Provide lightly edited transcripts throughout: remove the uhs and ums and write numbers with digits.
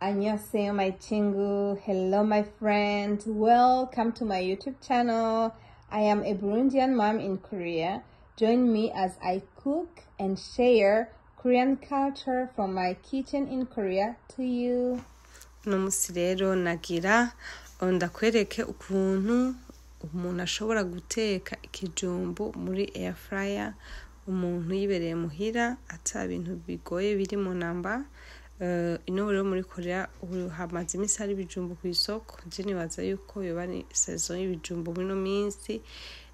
Annyeonghaseyo my chingu. Hello my friend. Welcome to my YouTube channel. I am a Burundian mom in Korea. Join me as I cook and share Korean culture from my kitchen in Korea to you. No musi rero nagira ndakwereke ukuntu umuntu ashobora guteka ikijumbu muri air fryer umuntu yibereye muhira ata bintu bigoye biri mu namba. Ino rero muri Korea hamaze imisi hari ibijumbu ku isoko, je nibaza yuko yoba ni saison y'ibijumbu muri no minsi.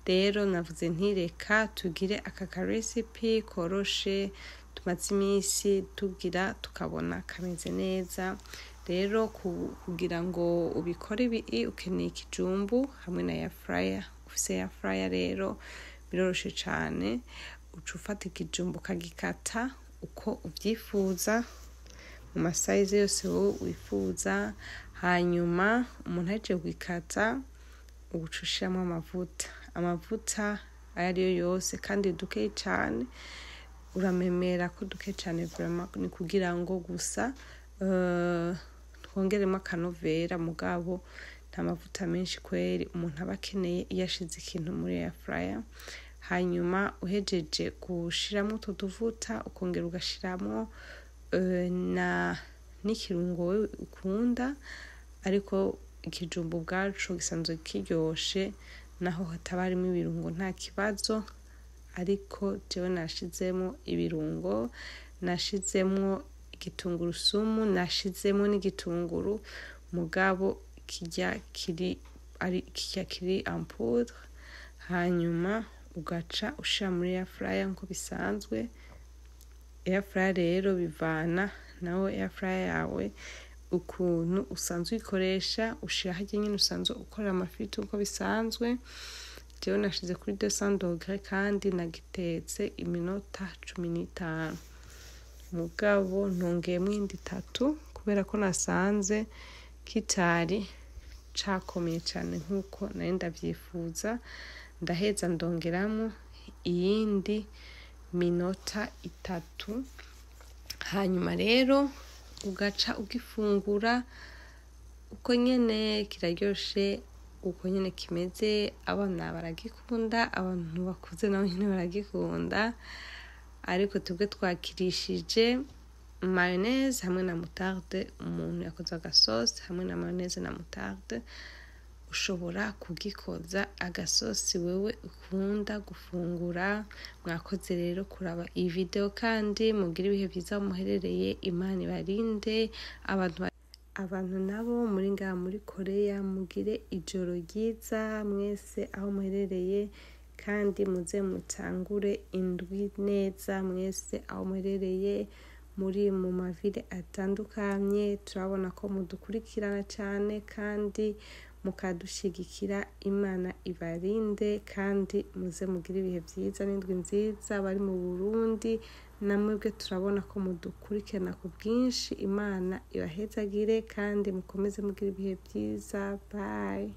Rero navuze ntireka tugire aka recipe koroshe tumaze imisi tugira tukabona kameze neza. Rero kugira ngo ubikore ibi ukeneye ikijumbu hamwe na air fryer. Ufise air fryer rero biroroshe cane, uca ufata ikijumbu kagikata uko uvyifuza mu masayize yose wowe wifuza, hanyuma umuntu ahejeje gukata uca ushiramwo amavuta ayariyo yose kandi duke cane, uramemera ko duke cane vraiment ni kugira ngo gusa twongeremo akanovera mugabo nta mavuta menshi kweri umuntu aba akeneye iyo ashize ikintu muri air fryer. Hanyuma uhejeje gushiramo utwo tuvuta ukongera ugashiramo n'ikirungo wewe ukunda, ariko ikijumbu bwacu gisanzwe kiryoshe naho hataba harimo ibirungo nta kibazo, ariko jewe nashizemo ibirungo, nashizemo igitunguru nashizemo n'igitunguru mugabo kirya kiri en poudre. Hanyuma ugaca ushira muri air fryer nko bisanzwe. Air fryer rero bivana nawe air fryer yawe ukuntu usanzwe ikoresha, ushira harya nyine usanzwe ukora amafiriti uko bisanzwe. Jewe nashize kuri 200 degrees kandi nagitetse iminota 15 mugabo ntongeyemo indi 3 kubera ko nasanze kitari cakomeye cane nkuko nari ndavyifuza. Ndaheza ndongeramo iyindi minota 3, hanyuma rero ugaca ugifungura uko nyene kiraryoshe, uko nyene kimeze. Abana baragikunda, abantu bakuze nabo nyene baragikunda, ariko tubwe twakirishije mayonnaise hamwe na moutarde. Umuntu yakoze agasosi hamwe na mayonnaise na moutarde, ushobora kugikoza agasosi wewe ukunda gufungura. Mwakoze rero kuraba iyi video kandi mugira ibihe vyiza muherereye. Imana ibarinde. Abantu nabo muri ngaha muri Korea mugire ijoro ryiza mwese aho muherereye, kandi muze mutangure indwi neza mwese aho muherereye muri mu mavile atandukanye. Turabona ko mudukurikirana cyane kandi mukadushigikira. Imana ibarinde kandi muze mugire ibihe vyiza n'indwi nziza. Bari mu Burundi namwebwe turabona ko mudukurikirana ku bwinshi. Imana ibahezagire kandi mukomeze mugire ibihe vyiza. Bye.